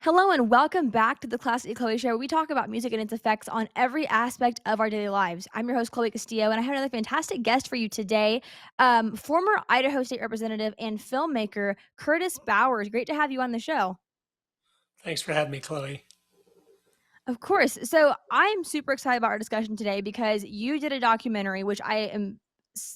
Hello and welcome back to the Classic Chloe Show, where we talk about music and its effects on every aspect of our daily lives. I'm your host, Chloe Castillo, and I have another fantastic guest for you today. Former Idaho State Representative and filmmaker Curtis Bowers. Great to have you on the show. Thanks for having me, Chloe. Of course. So I'm super excited about our discussion today because you did a documentary, which I am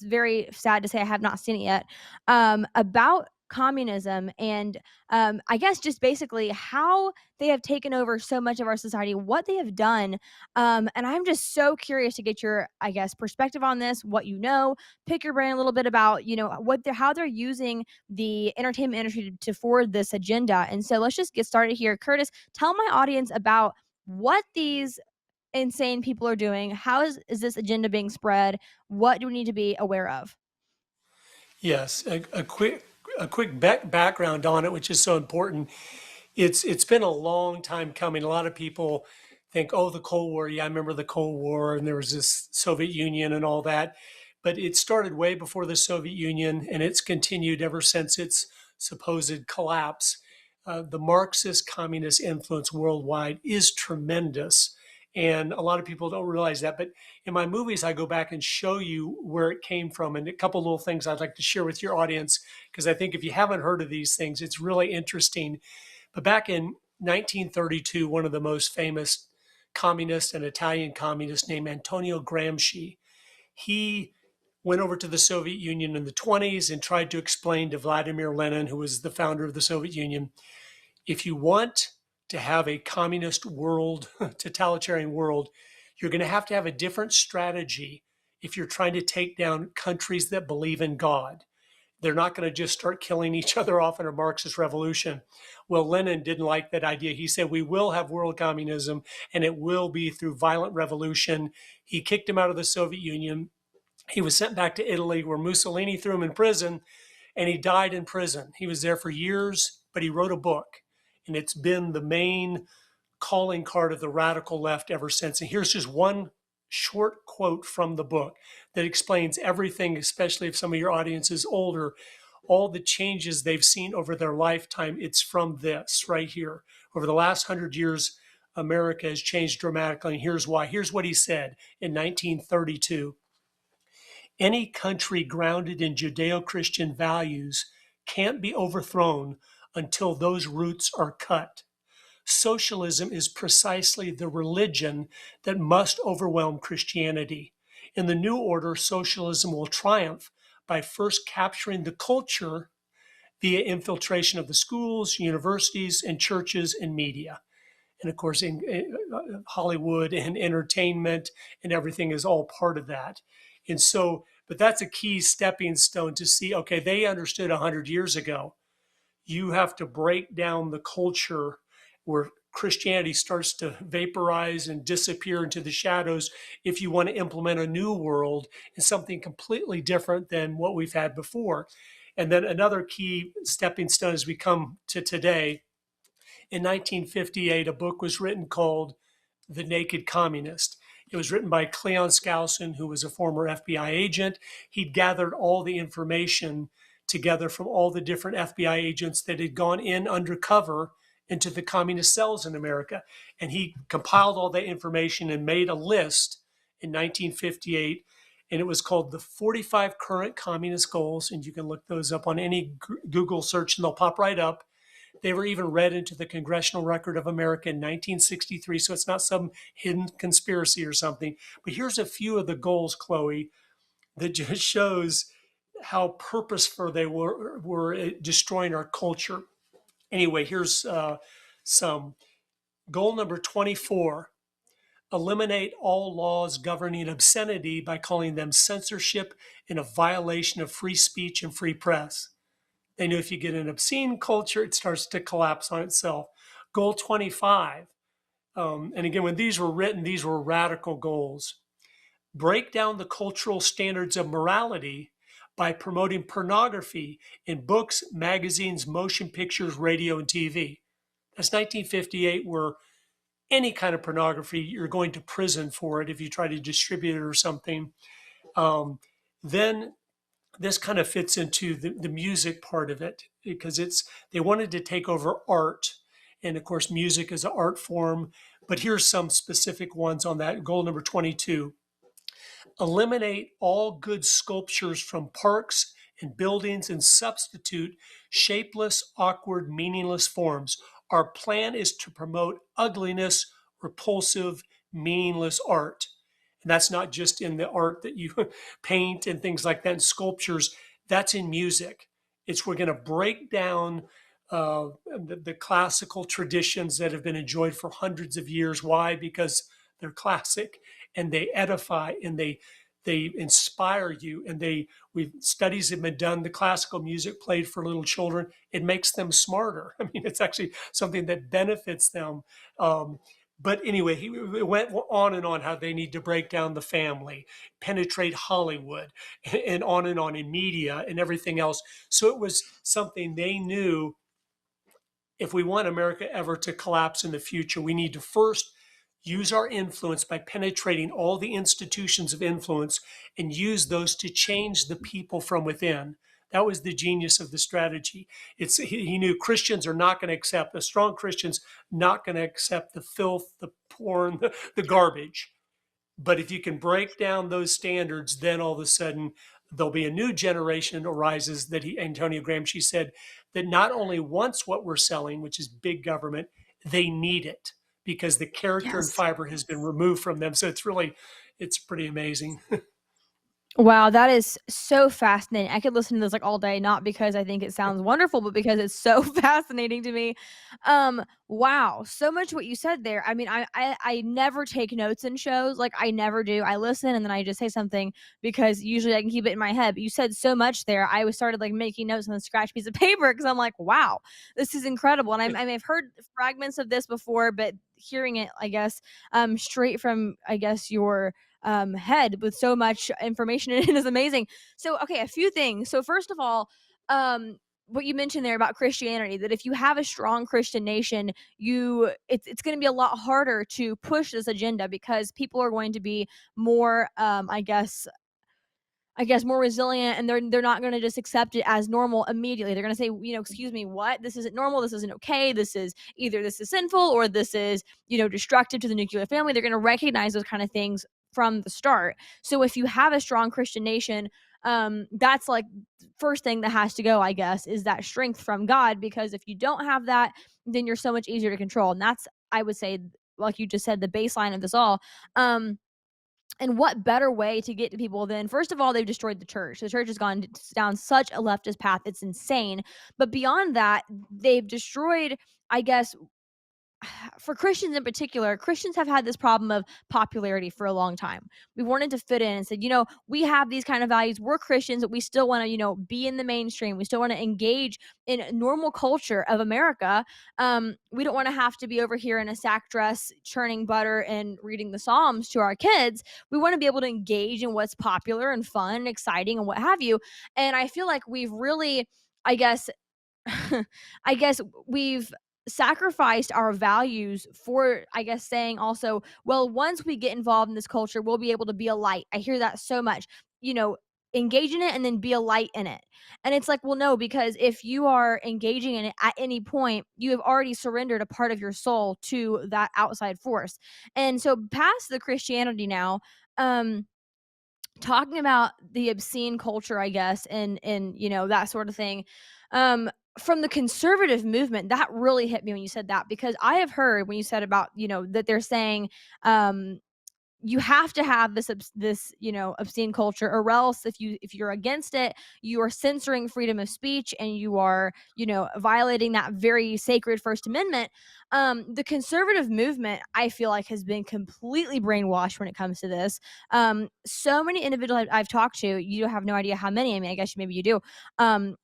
very sad to say I have not seen it yet, about communism and I guess just basically how they have taken over so much of our society, what they have done. And I'm just so curious to get your, I guess, perspective on this, what you know, pick your brain a little bit about, what they're, how they're using the entertainment industry to forward this agenda. And so let's just get started here. Curtis, tell my audience about what these insane people are doing. How is this agenda being spread? What do we need to be aware of? Yes, a quick background on it, which is so important. It's been a long time coming. A lot of people think, oh, the Cold War. Yeah, I remember the Cold War, and there was this Soviet Union and all that. But it started way before the Soviet Union, and it's continued ever since its supposed collapse. The Marxist communist influence worldwide is tremendous. And a lot of people don't realize that. But in my movies, I go back and show you where it came from and a couple little things I'd like to share with your audience, because I think if you haven't heard of these things, it's really interesting. But back in 1932, one of the most famous communists, an Italian communist named Antonio Gramsci, he went over to the Soviet Union in the 20s and tried to explain to Vladimir Lenin, who was the founder of the Soviet Union, if you want to have a communist world, totalitarian world, you're going to have a different strategy if you're trying to take down countries that believe in God. They're not going to just start killing each other off in a Marxist revolution. Well, Lenin didn't like that idea. He said, we will have world communism and it will be through violent revolution. He kicked him out of the Soviet Union. He was sent back to Italy, where Mussolini threw him in prison, and he died in prison. He was there for years, but he wrote a book, and it's been the main calling card of the radical left ever since. And here's just one short quote from the book that explains everything, especially if some of your audience is older, all the changes they've seen over their lifetime. It's from this right here. Over the last 100 years, America has changed dramatically. And here's why. Here's what he said in 1932. Any country grounded in Judeo Christian values can't be overthrown until those roots are cut. Socialism is precisely the religion that must overwhelm Christianity. In the new order, socialism will triumph by first capturing the culture via infiltration of the schools, universities, and churches and media. And of course, in Hollywood and entertainment and everything is all part of that. And so, but that's a key stepping stone to see, okay, they understood 100 years ago. You have to break down the culture where Christianity starts to vaporize and disappear into the shadows if you want to implement a new world and something completely different than what we've had before. And then another key stepping stone as we come to today, in 1958, a book was written called The Naked Communist. It was written by Cleon Skousen, who was a former FBI agent. He'd gathered all the information together from all the different FBI agents that had gone in undercover into the communist cells in America. And he compiled all that information and made a list in 1958. And it was called the 45 Current Communist Goals. And you can look those up on any Google search and they'll pop right up. They were even read into the Congressional Record of America in 1963, so it's not some hidden conspiracy or something. But here's a few of the goals, Chloe, that just shows how purposeful they were destroying our culture. Anyway, here's some. Goal number 24: eliminate all laws governing obscenity by calling them censorship and a violation of free speech and free press. They knew if you get an obscene culture, it starts to collapse on itself. Goal 25, and again, when these were written, these were radical goals. Break down the cultural standards of morality by promoting pornography in books, magazines, motion pictures, radio, and TV. That's 1958, where any kind of pornography, you're going to prison for it if you try to distribute it or something. Then this kind of fits into the music part of it because they wanted to take over art And of course, music is an art form. But here's some specific ones on that. Goal number 22: eliminate all good sculptures from parks and buildings and substitute shapeless, awkward, meaningless forms. Our plan is to promote ugliness, repulsive, meaningless art. And that's not just in the art that you paint and things like that, and sculptures, that's in music. It's we're going to break down the classical traditions that have been enjoyed for hundreds of years. Why? Because they're classic and they edify and they inspire you, and we've studies have been done. The classical music played for little children, it makes them smarter. I mean, it's actually something that benefits them. But anyway, he went on and on how they need to break down the family, penetrate Hollywood, and on in media and everything else. So it was something they knew, if we want America ever to collapse in the future, we need to first use our influence by penetrating all the institutions of influence and use those to change the people from within. That was the genius of the strategy. He knew Christians are not going to accept, the strong Christians not going to accept the filth, the porn, the garbage. But if you can break down those standards, then all of a sudden there'll be a new generation arises that Antonio Gramsci said, that not only wants what we're selling, which is big government, they need it because the character and Yes. fiber has been removed from them. So it's pretty amazing. Wow, that is so fascinating. I could listen to this like all day, not because I think it sounds wonderful, but because it's so fascinating to me. Wow, so much what you said there. I mean, I never take notes in shows, like I never do. I listen and then I just say something because usually I can keep it in my head. But you said so much there. I was started like making notes on a scratch piece of paper because I'm like, wow, this is incredible. And I mean, I've heard fragments of this before, but hearing it, I guess, straight from I guess your head with so much information in it is amazing. So, okay, a few things. So, first of all, what you mentioned there about Christianity, that if you have a strong Christian nation, it's going to be a lot harder to push this agenda because people are going to be more, I guess more resilient, and they're not going to just accept it as normal immediately. They're going to say, excuse me, what? This isn't normal. This isn't okay. This is sinful, or this is destructive to the nuclear family. They're going to recognize those kind of things from the start. So if you have a strong Christian nation, that's like first thing that has to go, I guess, is that strength from God. Because if you don't have that, then you're so much easier to control, and that's, I would say, like you just said, the baseline of this all. And what better way to get to people than, first of all, they've destroyed the church. The church has gone down such a leftist path. It's insane. But beyond that, they've destroyed, I guess, for Christians in particular, Christians have had this problem of popularity for a long time. We wanted to fit in and said, we have these kind of values. We're Christians, but we still want to, be in the mainstream. We still want to engage in normal culture of America. We don't want to have to be over here in a sack dress, churning butter and reading the Psalms to our kids. We want to be able to engage in what's popular and fun and exciting and what have you. And I feel like we've really, I guess, I guess we've sacrificed our values for, I guess, saying also, well, once we get involved in this culture, we'll be able to be a light. I hear that so much, you know, engage in it and then be a light in it. And it's like, well, no, because if you are engaging in it at any point, you have already surrendered a part of your soul to that outside force. And so, past the Christianity now, talking about the obscene culture, I guess, and that sort of thing. Um, from the conservative movement, that really hit me when you said that, because I have heard when you said about, that they're saying, you have to have this obscene culture, or else if you're against it, you are censoring freedom of speech, and you are violating that very sacred First Amendment. The conservative movement, I feel like, has been completely brainwashed when it comes to this. So many individuals I've talked to, you have no idea how many. I mean, I guess maybe you do.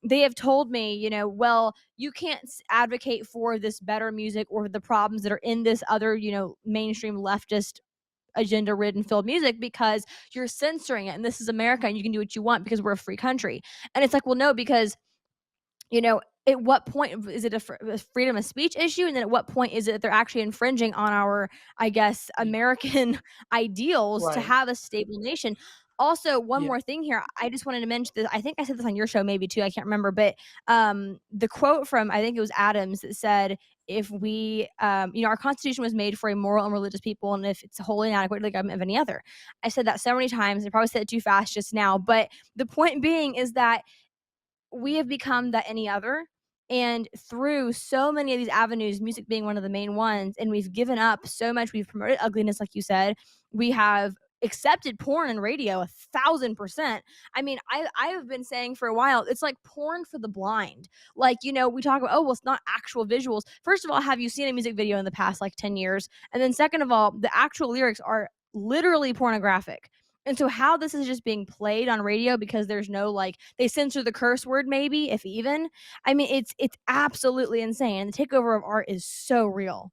They have told me, well, you can't advocate for this better music or the problems that are in this other mainstream leftist agenda ridden filled music, because you're censoring it, and this is America and you can do what you want because we're a free country. And it's like, well, no, because at what point is it a freedom of speech issue, and then at what point is it that they're actually infringing on our, I guess, American ideals to Right. have a stable nation? Also, one Yeah. more thing here, I just wanted to mention this. I think I said this on your show maybe too, I can't remember, but, the quote from I think it was Adams that said, "If we, our Constitution was made for a moral and religious people, and if it's wholly inadequate to the government of any other." I said that so many times, I probably said it too fast just now, but the point being is that we have become that any other. And through so many of these avenues, music being one of the main ones, and we've given up so much. We've promoted ugliness, like you said. We have accepted porn and radio 1,000%. I mean, I have been saying for a while, it's like porn for the blind. Like, we talk about, oh, well, it's not actual visuals. First of all, have you seen a music video in the past like 10 years? And then second of all, the actual lyrics are literally pornographic. And so how this is just being played on radio because there's no like they censor the curse word maybe, if even. I mean, it's absolutely insane. And the takeover of art is so real.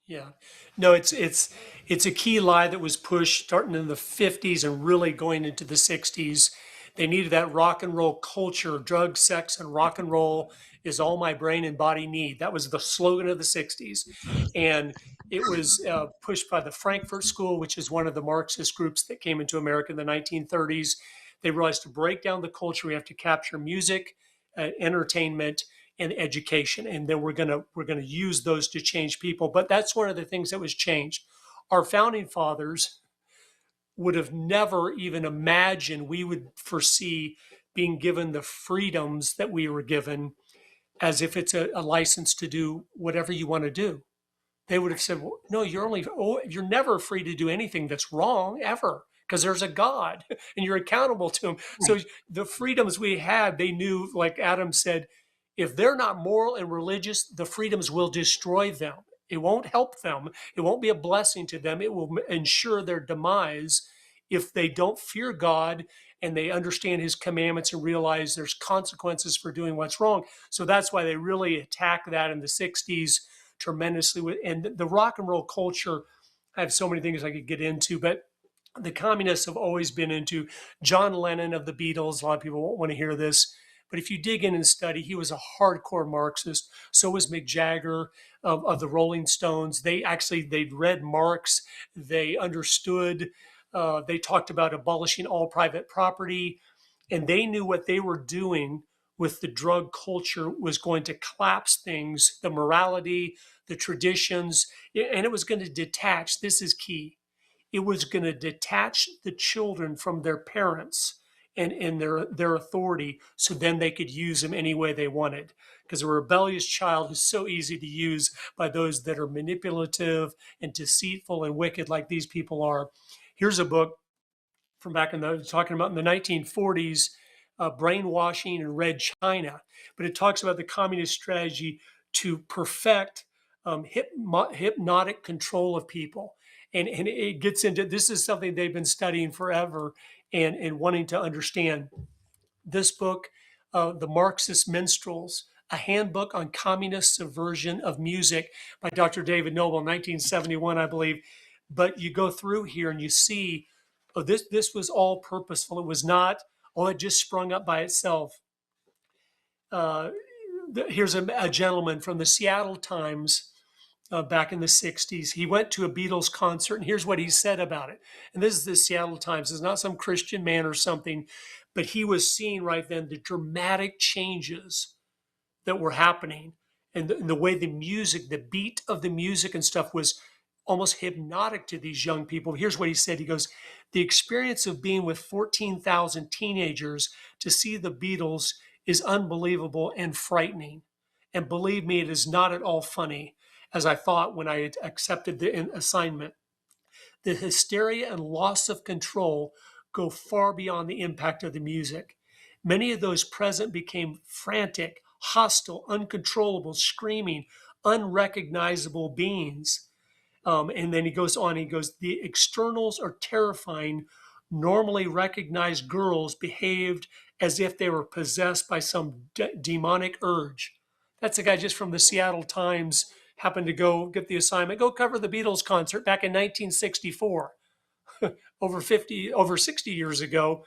Yeah. No, it's a key lie that was pushed starting in the 50s and really going into the 60s. They needed that rock and roll culture, drug, sex, and rock and roll is all my brain and body need. That was the slogan of the 60s. And it was pushed by the Frankfurt School, which is one of the Marxist groups that came into America in the 1930s. They realized to break down the culture, we have to capture music, entertainment, and education, and then we're gonna use those to change people. But that's one of the things that was changed. Our founding fathers would have never even imagined we would foresee being given the freedoms that we were given, as if it's a license to do whatever you want to do. They would have said, well, no, you're never free to do anything that's wrong ever, because there's a God and you're accountable to him. So Right. the freedoms we had, they knew, like Adam said, if they're not moral and religious, the freedoms will destroy them. It won't help them. It won't be a blessing to them. It will ensure their demise if they don't fear God and they understand his commandments and realize there's consequences for doing what's wrong. So that's why they really attacked that in the 60s tremendously. And the rock and roll culture, I have so many things I could get into, but the communists have always been into John Lennon of the Beatles. A lot of people won't want to hear this, but if you dig in and study, he was a hardcore Marxist. So was Mick Jagger of the Rolling Stones. They'd read Marx. They understood. They talked about abolishing all private property, and they knew what they were doing with the drug culture was going to collapse things, the morality, the traditions, and it was going to detach. This is key. It was going to detach the children from their parents and their authority, so then they could use them any way they wanted. Because a rebellious child is so easy to use by those that are manipulative and deceitful and wicked, like these people are. Here's a book from back in the talking about in the 1940s, brainwashing in Red China, but it talks about the communist strategy to perfect hypnotic control of people, and it gets into this is something they've been studying forever and wanting to understand. This book, The Marxist Minstrels, a handbook on communist subversion of music by Dr. David Noble, 1971, I believe. But you go through here and you see, oh, this was all purposeful. It was not, oh, it just sprung up by itself. Uh, Here's a gentleman from the Seattle Times back in the 60s. He went to a Beatles concert, and here's what he said about it. And this is the Seattle Times. It's not some Christian man or something, but he was seeing right then the dramatic changes that were happening and the way the music, the beat of the music and stuff was almost hypnotic to these young people. Here's what he said. He goes, the experience of being with 14,000 teenagers to see the Beatles is unbelievable and frightening. And believe me, it is not at all funny, as I thought when I accepted the assignment. The hysteria and loss of control go far beyond the impact of the music. Many of those present became frantic, hostile, uncontrollable, screaming, unrecognizable beings. And then he goes on, he goes, the externals are terrifying. Normally recognized girls behaved as if they were possessed by some demonic urge. That's a guy just from the Seattle Times, happened to go get the assignment, go cover the Beatles concert back in 1964, over 60 years ago.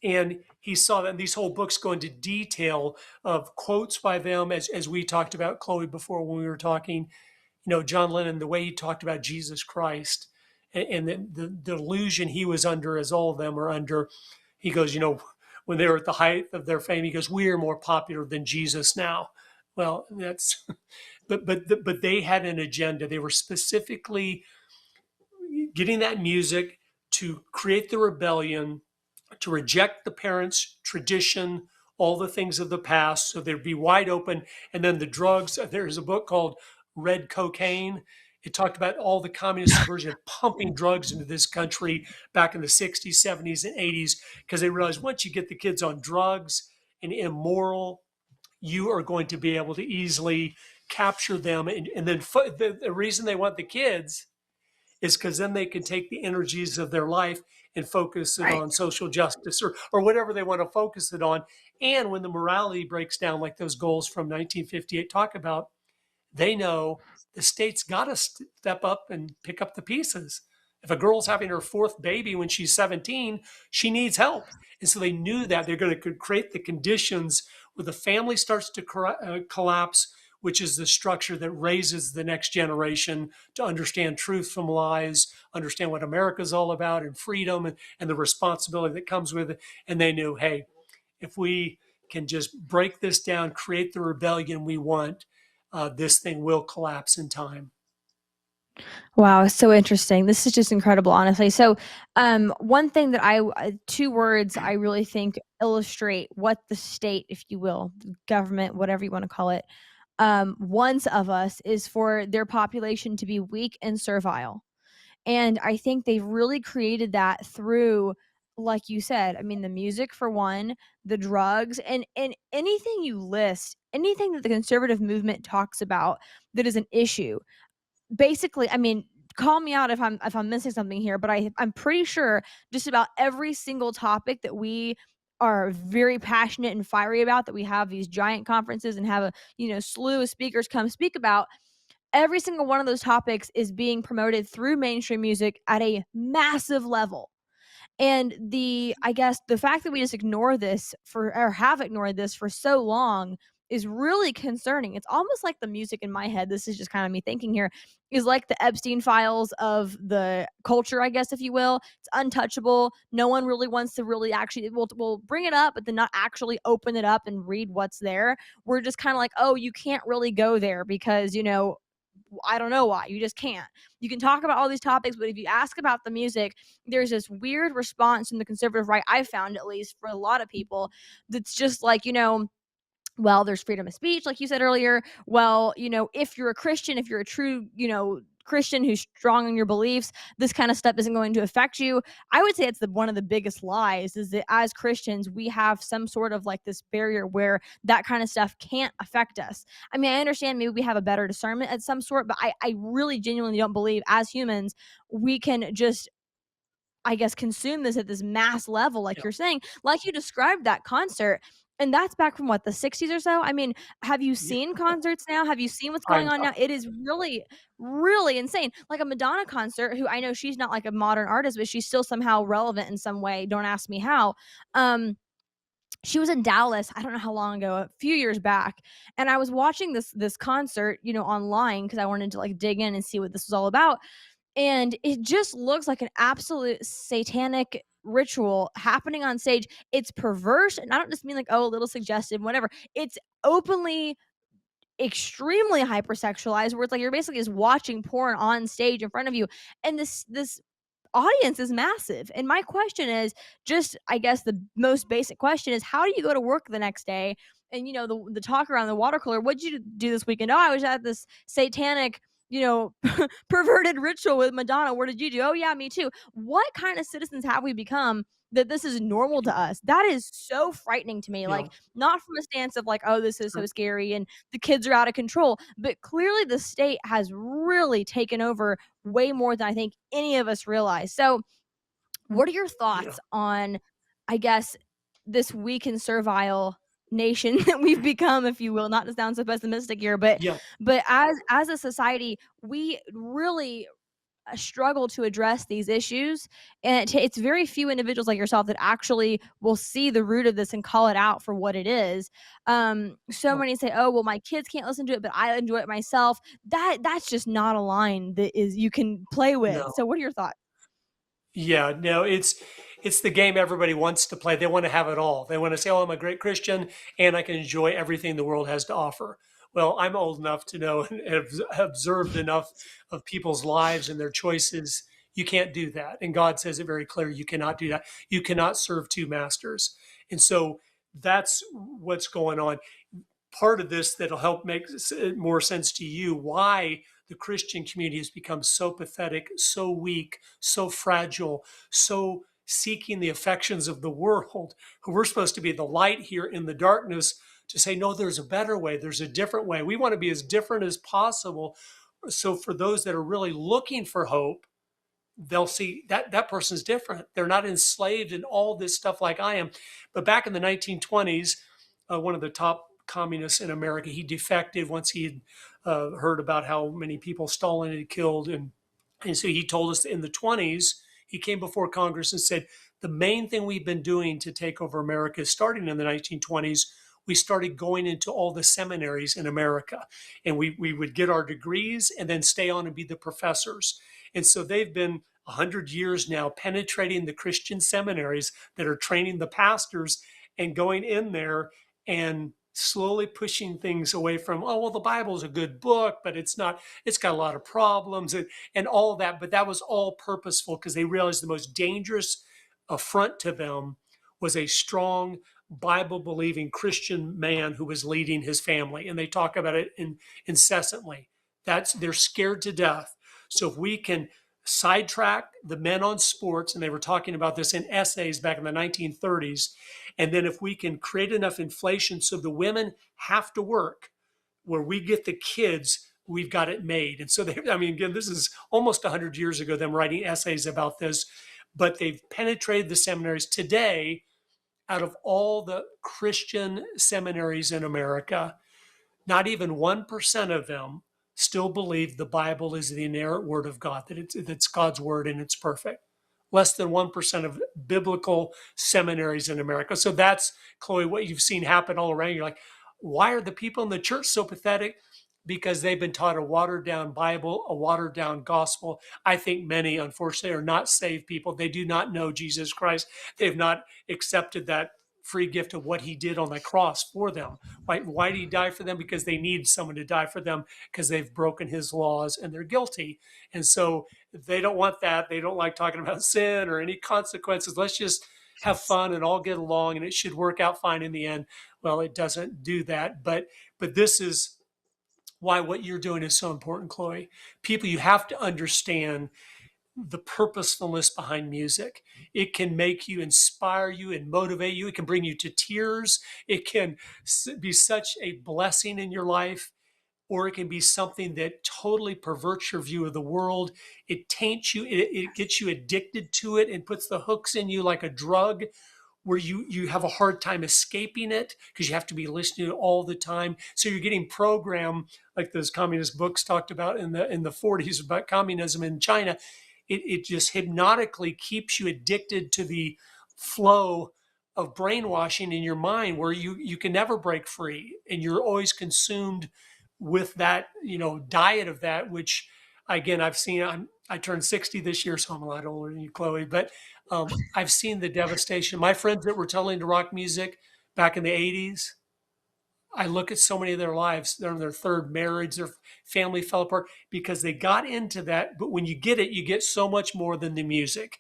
And he saw that these whole books go into detail of quotes by them, as we talked about, Chloe, before when we were talking, John Lennon, the way he talked about Jesus Christ and the delusion he was under, as all of them are under. He goes, when they were at the height of their fame, he goes, "We are more popular than Jesus now." Well, that's but they had an agenda. They were specifically getting that music to create the rebellion, to reject the parents' tradition, all the things of the past, so they'd be wide open. And then the drugs. There's a book called Red Cocaine. It talked about all the communist subversion of pumping drugs into this country back in the 60s, 70s, and 80s, because they realized once you get the kids on drugs and immoral, you are going to be able to easily capture them. And then the reason they want the kids is because then they can take the energies of their life and focus it Right. on social justice, or whatever they want to focus it on. And when the morality breaks down, like those goals from 1958 talk about, they know the state's got to step up and pick up the pieces. If a girl's having her fourth baby when she's 17, she needs help. And so they knew that they're going to create the conditions where the family starts to collapse, which is the structure that raises the next generation to understand truth from lies, understand what America's all about and freedom, and the responsibility that comes with it. And they knew, hey, if we can just break this down, create the rebellion we want, this thing will collapse in time. Wow, so interesting. This is just incredible, honestly. So, one thing that two words I really think illustrate what the state, if you will, government, whatever you want to call it, wants of us is for their population to be weak and servile. And I think they've really created that through, like you said, I mean, the music for one, the drugs, and anything you list, anything that the conservative movement talks about that is an issue. Basically, I mean, call me out if I'm missing something here, but I'm pretty sure just about every single topic that we are very passionate and fiery about, that we have these giant conferences and have a, slew of speakers come speak about, every single one of those topics is being promoted through mainstream music at a massive level. And I guess the fact that we just ignore this for or have ignored this for so long is really concerning. It's almost like the music in my head, this is just kind of me thinking here, is like the Epstein files of the culture, I guess, if you will. It's untouchable. No one really wants to really actually, will bring it up, but then not actually open it up and read what's there. We're just kind of like, oh, you can't really go there because, I don't know why. You just can't. You can talk about all these topics, but if you ask about the music, there's this weird response from the conservative right, I found at least for a lot of people, that's just like, well, there's freedom of speech, like you said earlier. Well, if you're a Christian, if you're a true, Christian who's strong in your beliefs, this kind of stuff isn't going to affect you. I would say it's one of the biggest lies is that as Christians, we have some sort of like this barrier where that kind of stuff can't affect us. I mean, I understand maybe we have a better discernment at some sort, but I really genuinely don't believe as humans we can just, I guess, consume this at this mass level, like Yeah, you're saying, like you described that concert. And that's back from what, the 60s or so? I mean, have you yeah, seen concerts now? Have you seen what's I going on now? It is really, really insane. Like a Madonna concert, who I know she's not like a modern artist, but she's still somehow relevant in some way. Don't ask me how. Um, she was in Dallas, I don't know how long ago, a few years back, and I was watching this concert, online because I wanted to like dig in and see what this was all about. And it just looks like an absolute satanic ritual happening on stage. It's perverse, and I don't just mean like, oh, a little suggestive, whatever. It's openly extremely hypersexualized, where it's like you're basically just watching porn on stage in front of you. And this audience is massive. And my question is just, I guess the most basic question is, how do you go to work the next day? And the talk around the water cooler, what'd you do this weekend? Oh, I was at this satanic, perverted ritual with Madonna. What did you do? Oh yeah, me too. What kind of citizens have we become that this is normal to us? That is so frightening to me. yeah, Like, not from a stance of like, oh, this is so sure. scary and the kids are out of control, but clearly the state has really taken over way more than I think any of us realize. So, what are your Yeah, thoughts on, I guess, this weak and servile nation that we've become, if you will? Not to sound so pessimistic here, but yeah, as a society, we really struggle to address these issues, and it's very few individuals like yourself that actually will see the root of this and call it out for what it is. So yeah. many say, oh well, my kids can't listen to it, but I enjoy it myself. That's just not a line that is you can play with. No. So what are your thoughts? Yeah, no, it's the game everybody wants to play. They want to have it all. They want to say, "Oh, I'm a great Christian and I can enjoy everything the world has to offer." Well, I'm old enough to know and have observed enough of people's lives and their choices. You can't do that. And God says it very clear, you cannot do that. You cannot serve two masters. And so that's what's going on. Part of this that'll help make more sense to you why the Christian community has become so pathetic, so weak, so fragile, so seeking the affections of the world, who we're supposed to be the light here in the darkness to say, no, there's a better way, there's a different way. We want to be as different as possible. So for those that are really looking for hope, they'll see that that person's different. They're not enslaved in all this stuff like I am. But back in the 1920s, one of the top communists in America, he defected once he had heard about how many people Stalin had killed. And so he told us in the 20s, he came before Congress and said, the main thing we've been doing to take over America, starting in the 1920s, we started going into all the seminaries in America. And we would get our degrees and then stay on and be the professors. And so they've been 100 years now penetrating the Christian seminaries that are training the pastors and going in there and slowly pushing things away from, oh, well, the Bible is a good book, but it's not, it's got a lot of problems and all of that. But that was all purposeful because they realized the most dangerous affront to them was a strong Bible believing Christian man who was leading his family. And they talk about it incessantly. They're scared to death. So if we can sidetrack the men on sports, and they were talking about this in essays back in the 1930s, and then if we can create enough inflation so the women have to work, where we get the kids, we've got it made. And so I mean, again, this is almost 100 years ago, them writing essays about this, but they've penetrated the seminaries today. Out of all the Christian seminaries in America, not even 1% of them still believe the Bible is the inerrant word of God, that it's God's word and it's perfect. Less than 1% of biblical seminaries in America. So that's, Chloe, what you've seen happen all around. You're like, why are the people in the church so pathetic? Because they've been taught a watered down Bible, a watered down gospel. I think many, unfortunately, are not saved people. They do not know Jesus Christ. They've not accepted that free gift of what he did on the cross for them. Why did he die for them? Because they need someone to die for them because they've broken his laws and they're guilty. And so they don't want that. They don't like talking about sin or any consequences. Let's just have fun and all get along and it should work out fine in the end. Well, it doesn't do that. But this is why what you're doing is so important, Chloe. People, you have to understand the purposefulness behind music. It can make you, inspire you, and motivate you. It can bring you to tears. It can be such a blessing in your life, or it can be something that totally perverts your view of the world. It taints you. It gets you addicted to it and puts the hooks in you like a drug where you have a hard time escaping it because you have to be listening to it all the time. So you're getting programmed like those communist books talked about in the 40s about communism in China. It just hypnotically keeps you addicted to the flow of brainwashing in your mind where you can never break free and you're always consumed with that, diet of that, which again, I've seen, I turned 60 this year, so I'm a lot older than you, Chloe, but I've seen the devastation. My friends that were telling to rock music back in the 80s, I look at so many of their lives, they're in their third marriage, their family fell apart because they got into that. But when you get it, you get so much more than the music.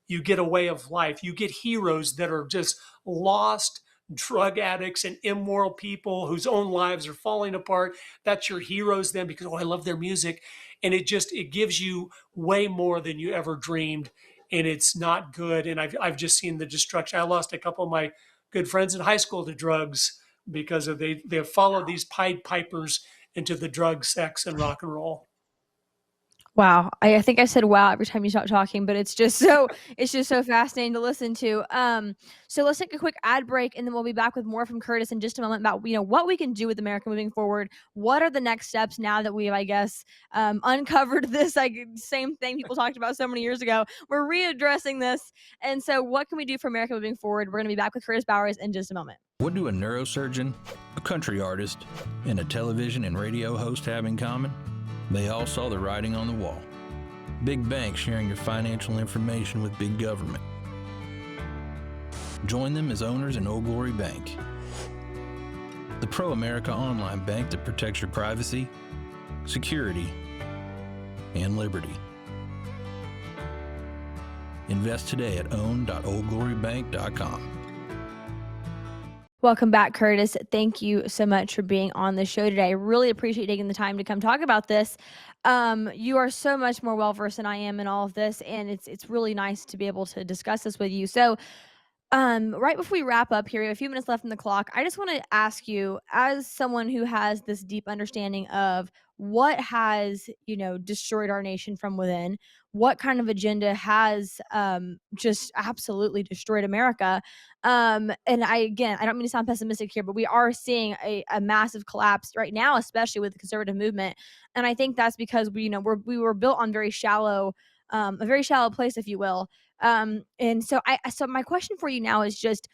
You get a way of life. You get heroes that are just lost drug addicts and immoral people whose own lives are falling apart. That's your heroes then because, oh, I love their music. And it gives you way more than you ever dreamed. And it's not good. And I've just seen the destruction. I lost a couple of my good friends in high school to drugs because they have followed these Pied Pipers into the drug, sex, and rock and roll. Wow. I think I said wow every time you stop talking, but it's just so fascinating to listen to. So let's take a quick ad break and then we'll be back with more from Curtis in just a moment about, what we can do with America moving forward. What are the next steps now that we've, I guess, uncovered this same thing people talked about so many years ago. We're readdressing this. And so what can we do for America moving forward? We're going to be back with Curtis Bowers in just a moment. What do a neurosurgeon, a country artist, and a television and radio host have in common? They all saw the writing on the wall. Big banks sharing your financial information with big government. Join them as owners in Old Glory Bank, the pro-America online bank that protects your privacy, security, and liberty. Invest today at own.oldglorybank.com. Welcome back, Curtis. Thank you so much for being on the show today. I really appreciate taking the time to come talk about this. You are so much more well-versed than I am in all of this, and it's really nice to be able to discuss this with you. So, right before we wrap up here, we have a few minutes left on the clock. I just want to ask you, as someone who has this deep understanding of what has, destroyed our nation from within, what kind of agenda has just absolutely destroyed America. And I don't mean to sound pessimistic here, but we are seeing a massive collapse right now, especially with the conservative movement. And I think that's because we were built on a very shallow place, if you will. And so my question for you now is just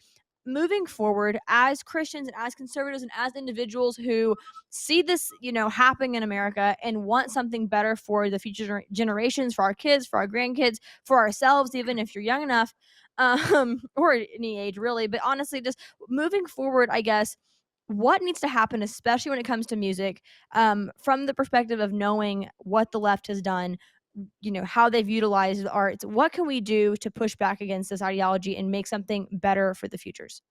moving forward as Christians and as conservatives and as individuals who see this, happening in America and want something better for the future generations, for our kids, for our grandkids, for ourselves, even if you're young enough, or any age really. But honestly, just moving forward, I guess, what needs to happen, especially when it comes to music, from the perspective of knowing what the left has done, how they've utilized the arts. What can we do to push back against this ideology and make something better for the futures?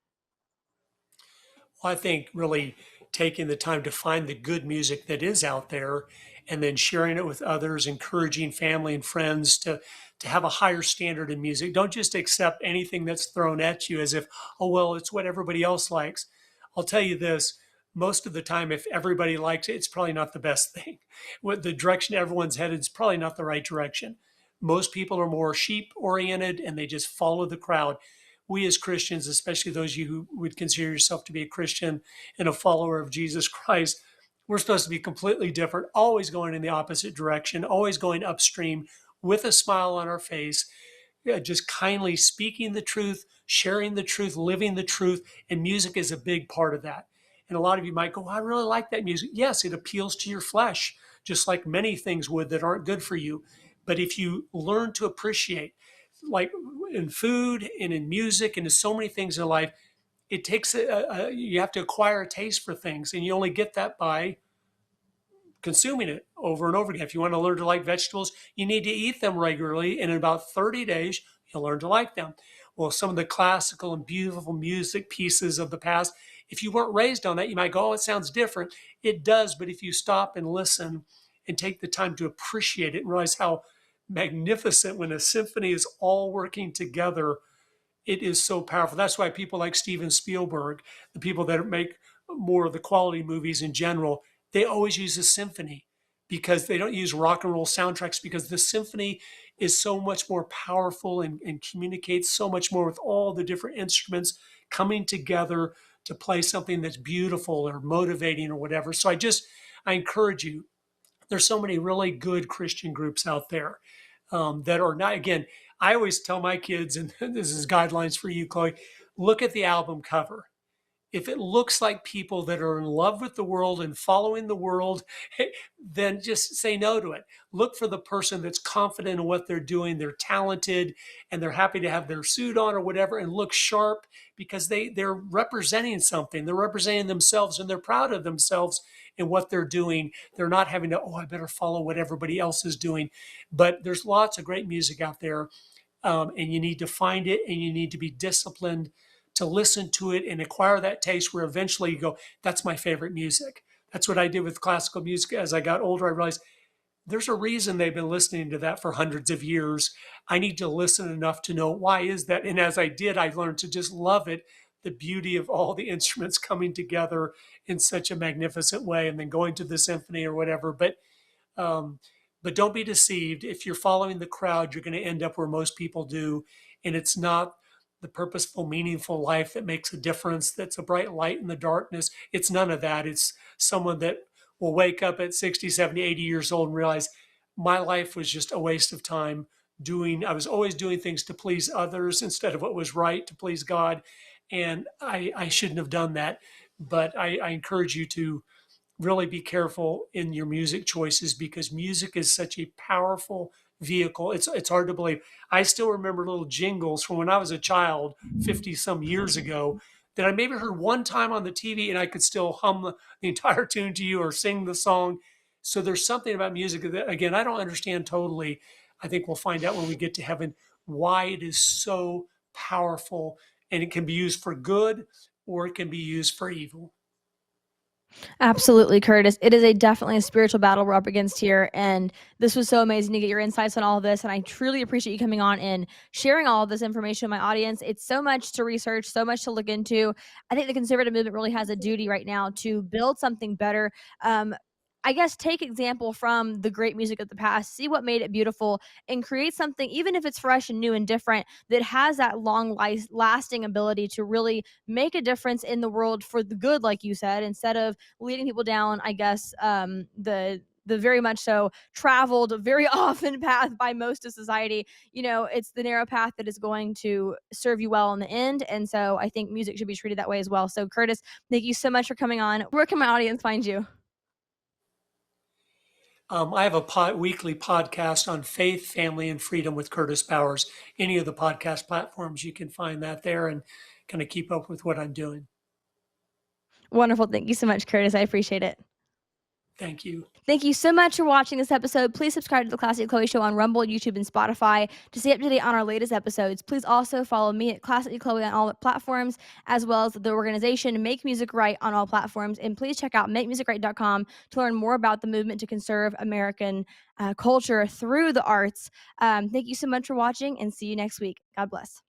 Well, I think really taking the time to find the good music that is out there and then sharing it with others, encouraging family and friends to have a higher standard in music. Don't just accept anything that's thrown at you as if, oh, well, it's what everybody else likes. I'll tell you this, most of the time, if everybody likes it, it's probably not the best thing. What the direction everyone's headed is probably not the right direction. Most people are more sheep oriented and they just follow the crowd. We as Christians, especially those of you who would consider yourself to be a Christian and a follower of Jesus Christ, we're supposed to be completely different, always going in the opposite direction, always going upstream with a smile on our face, just kindly speaking the truth, sharing the truth, living the truth. And music is a big part of that. And a lot of you might go, "Well, I really like that music." Yes, it appeals to your flesh, just like many things would that aren't good for you. But if you learn to appreciate, like in food and in music and in so many things in life, it takes you have to acquire a taste for things, and you only get that by consuming it over and over again. If you want to learn to like vegetables, you need to eat them regularly, and in about 30 days, you'll learn to like them. Well, some of the classical and beautiful music pieces of the past, if you weren't raised on that, you might go, "Oh, it sounds different." It does, but if you stop and listen and take the time to appreciate it and realize how magnificent when a symphony is all working together, it is so powerful. That's why people like Steven Spielberg, the people that make more of the quality movies in general, they always use a symphony because they don't use rock and roll soundtracks because the symphony is so much more powerful and communicates so much more with all the different instruments coming together to play something that's beautiful or motivating or whatever. So I encourage you. There's so many really good Christian groups out there that are not, again, I always tell my kids, and this is guidelines for you, Chloe, look at the album cover. If it looks like people that are in love with the world and following the world, then just say no to it. Look for the person that's confident in what they're doing. They're talented and they're happy to have their suit on or whatever and look sharp because they're representing something. They're representing themselves and they're proud of themselves in what they're doing. They're not having to, oh, I better follow what everybody else is doing. But there's lots of great music out there, and you need to find it and you need to be disciplined to listen to it and acquire that taste where eventually you go, that's my favorite music. That's what I did with classical music. As I got older, I realized there's a reason they've been listening to that for hundreds of years. I need to listen enough to know why is that. And as I did, I learned to just love it, the beauty of all the instruments coming together in such a magnificent way and then going to the symphony or whatever. Um, but don't be deceived. If you're following the crowd, you're going to end up where most people do. And it's not the purposeful, meaningful life that makes a difference, that's a bright light in the darkness. It's none of that. It's someone that will wake up at 60, 70, 80 years old and realize my life was just a waste of time I was always doing things to please others instead of what was right to please God. And I shouldn't have done that. But I encourage you to really be careful in your music choices because music is such a powerful vehicle. It's hard to believe. I still remember little jingles from when I was a child, 50 some years ago, that I maybe heard one time on the TV and I could still hum the entire tune to you or sing the song. So there's something about music that, again, I don't understand totally. I think we'll find out when we get to heaven why it is so powerful, and it can be used for good or it can be used for evil. Absolutely, Curtis. It is definitely a spiritual battle we're up against here, and this was so amazing to get your insights on all of this. And I truly appreciate you coming on and sharing all of this information with my audience. It's so much to research, so much to look into. I think the conservative movement really has a duty right now to build something better. Um, I guess take example from the great music of the past, see what made it beautiful, and create something, even if it's fresh and new and different, that has that lasting ability to really make a difference in the world for the good, like you said, instead of leading people down, I guess, the very much so traveled very often path by most of society. It's the narrow path that is going to serve you well in the end. And so I think music should be treated that way as well. So Curtis, thank you so much for coming on. Where can my audience find you? I have a weekly podcast on faith, family, and freedom with Curtis Bowers. Any of the podcast platforms, you can find that there and kind of keep up with what I'm doing. Wonderful. Thank you so much, Curtis. I appreciate it. Thank you. Thank you so much for watching this episode. Please subscribe to the Classy Chloe Show on Rumble, YouTube, and Spotify to stay up to date on our latest episodes. Please also follow me at Classy Chloe on all platforms, as well as the organization Make Music Right on all platforms. And please check out makemusicright.com to learn more about the movement to conserve American culture through the arts. Thank you so much for watching, and see you next week. God bless.